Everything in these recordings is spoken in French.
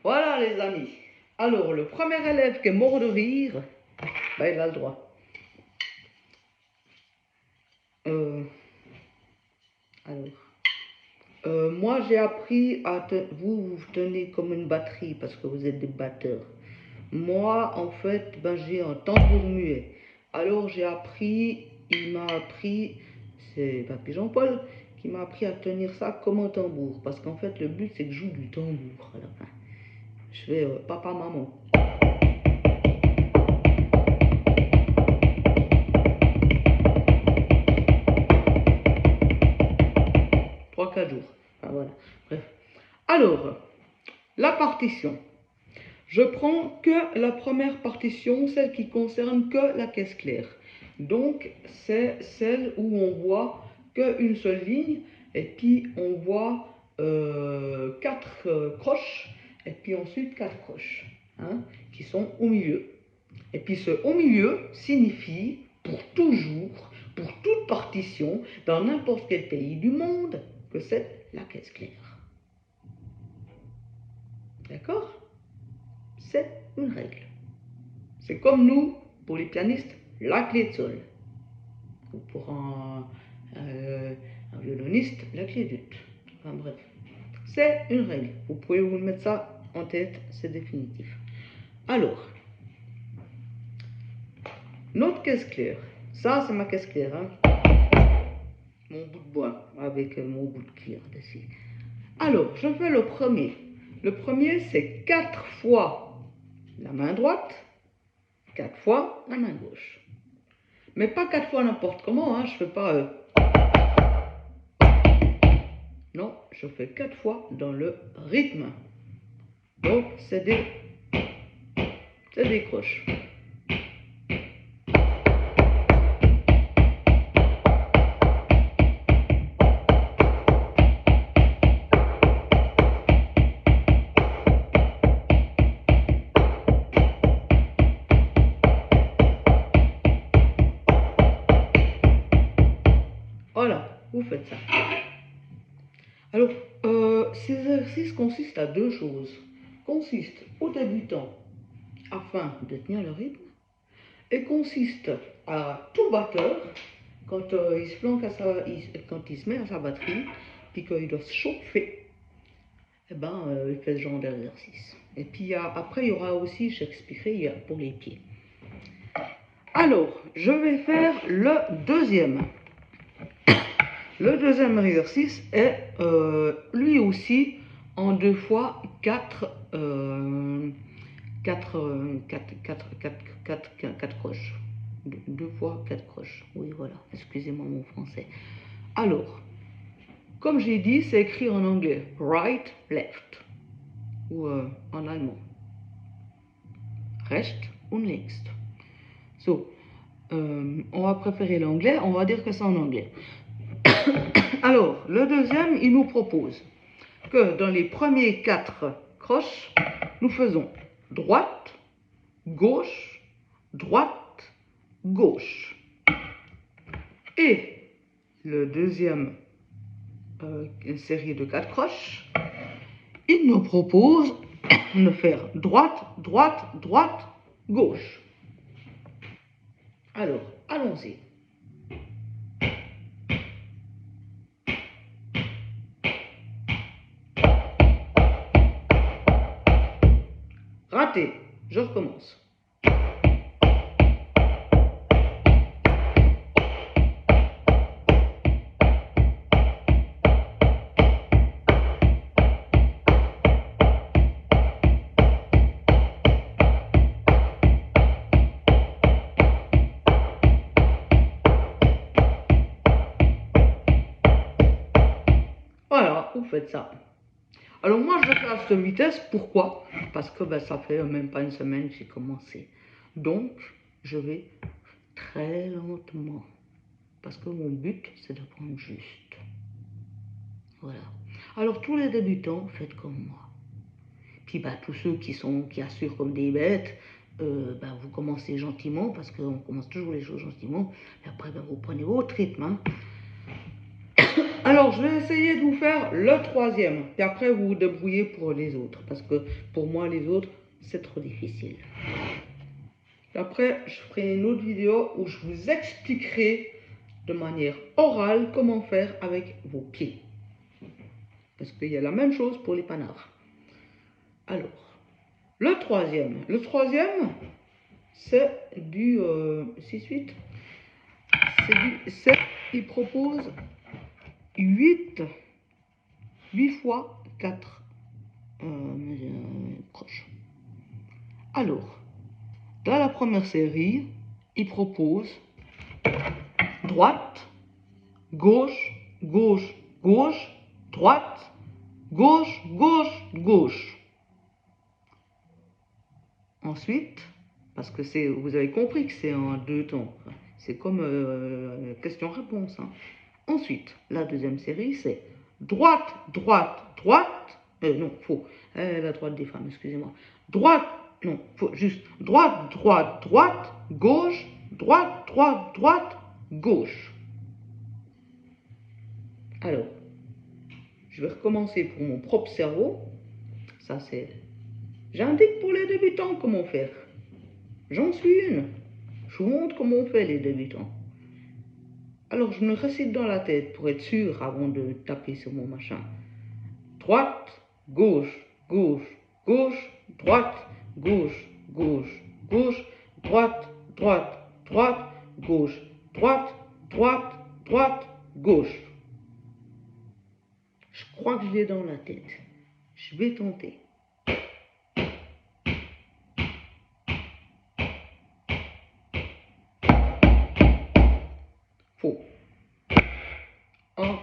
Voilà les amis. Alors, le premier élève qui est mort de rire, ben, il a le droit. Moi j'ai appris à vous tenez comme une batterie parce que vous êtes des batteurs. Moi en fait ben, j'ai un tambour muet. Alors j'ai appris, il m'a appris, c'est Papy Jean-Paul qui m'a appris à tenir ça comme un tambour. Parce qu'en fait le but c'est que je joue du tambour à la fin. Je fais papa maman. 3-4 jours. Enfin, voilà. Bref. Alors, la partition. Je prends que la première partition, celle qui concerne que la caisse claire. Donc, c'est celle où on voit qu'une seule ligne, et puis on voit 4 croches, et puis ensuite 4 croches, hein, qui sont au milieu. Et puis ce au milieu signifie pour toujours, pour toute partition, dans n'importe quel pays du monde, que c'est la caisse claire. D'accord? C'est une règle. C'est comme nous, pour les pianistes, la clé de sol. Ou pour un violoniste, la clé d'ut. Enfin bref. C'est une règle. Vous pouvez vous mettre ça en tête, c'est définitif. Alors, notre caisse claire. Ça, c'est ma caisse claire. Hein. Mon bout de bois avec mon bout de cuir dessus. Alors, je fais le premier. Le premier, c'est 4 fois la main droite, 4 fois la main gauche. Mais pas 4 fois n'importe comment, hein, je fais pas... Non, je fais 4 fois dans le rythme. Donc, c'est des croches. Voilà, vous faites ça. Alors, ces exercices consistent à 2 choses. Consistent aux débutants afin de tenir le rythme et consiste à tout batteur quand il se planque quand il se met à sa batterie puis qu'il doit se chauffer, eh ben, il fait ce genre d'exercice. Et puis après il y aura aussi, j'expliquerai pour les pieds. Alors, je vais faire le deuxième. Le deuxième exercice est lui aussi en 2 fois 4 croches. 2 fois 4 croches. Oui, voilà. Excusez-moi mon français. Alors, comme j'ai dit, c'est écrit en anglais. Right, left. Ou en allemand. Rechts und links. So, on va préférer l'anglais. On va dire que c'est en anglais. Alors, le deuxième, il nous propose que dans les premiers 4 croches, nous faisons droite, gauche, droite, gauche. Et le deuxième série de 4 croches, il nous propose de faire droite, droite, droite, gauche. Alors, allons-y. Raté, je recommence. Voilà, vous faites ça. Alors moi je fais à cette vitesse, pourquoi? Parce que ben, ça fait même pas une semaine que j'ai commencé. Donc je vais très lentement. Parce que mon but c'est de prendre juste. Voilà. Alors tous les débutants, faites comme moi. Puis ben, tous ceux qui assurent comme des bêtes, ben, vous commencez gentiment, parce qu'on commence toujours les choses gentiment. Et après ben, vous prenez votre rythme. Hein. Alors, je vais essayer de vous faire le troisième. Et après, vous vous débrouillez pour les autres. Parce que pour moi, les autres, c'est trop difficile. Après, je ferai une autre vidéo où je vous expliquerai de manière orale comment faire avec vos pieds. Parce qu'il y a la même chose pour les panards. Alors, le troisième. Le troisième, c'est du 6-8. Il propose 8 fois 4 croches. Alors, dans la première série, il propose droite, gauche, gauche, gauche, droite, gauche, gauche, gauche. Ensuite, parce que c'est, vous avez compris que c'est en 2 temps. C'est comme question-réponse. Hein. Ensuite, la deuxième série, c'est droite, droite, droite. Non, faux. La droite des femmes, excusez-moi. Droite, non, faux, juste droite, droite, droite, gauche, droite, droite, droite, gauche. Alors, je vais recommencer pour mon propre cerveau. Ça, c'est... J'indique pour les débutants comment faire. J'en suis une. Je vous montre comment on fait les débutants. Alors, je me récite dans la tête pour être sûr avant de taper sur mon machin. Droite, gauche, gauche, gauche, droite, gauche, gauche, gauche, droite, droite, droite, gauche, droite, droite, droite, gauche. Je crois que je l'ai dans la tête. Je vais tenter. Faux. 1.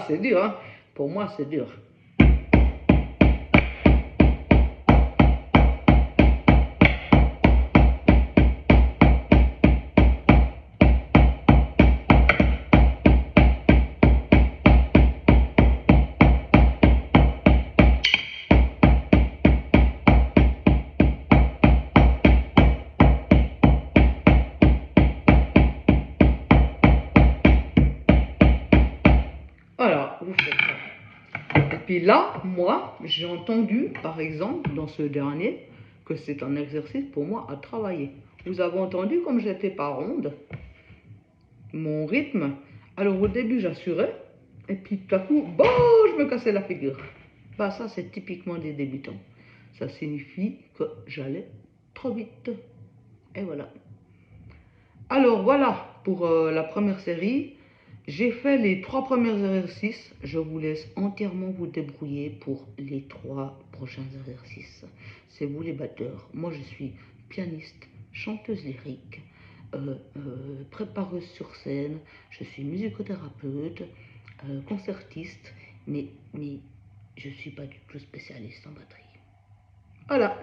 C'est dur, hein? Pour moi, c'est dur. Voilà, vous faites ça. Et puis là, moi, j'ai entendu, par exemple, dans ce dernier, que c'est un exercice pour moi à travailler. Vous avez entendu comme j'étais pas ronde, mon rythme. Alors au début, j'assurais, et puis tout à coup, bon, je me cassais la figure. Bah ça, c'est typiquement des débutants. Ça signifie que j'allais trop vite. Et voilà. Alors voilà pour la première série. J'ai fait les 3 premiers exercices. Je vous laisse entièrement vous débrouiller pour les 3 prochains exercices. C'est vous les batteurs. Moi je suis pianiste, chanteuse lyrique, prépareuse sur scène. Je suis musicothérapeute, concertiste, mais je ne suis pas du tout spécialiste en batterie. Voilà.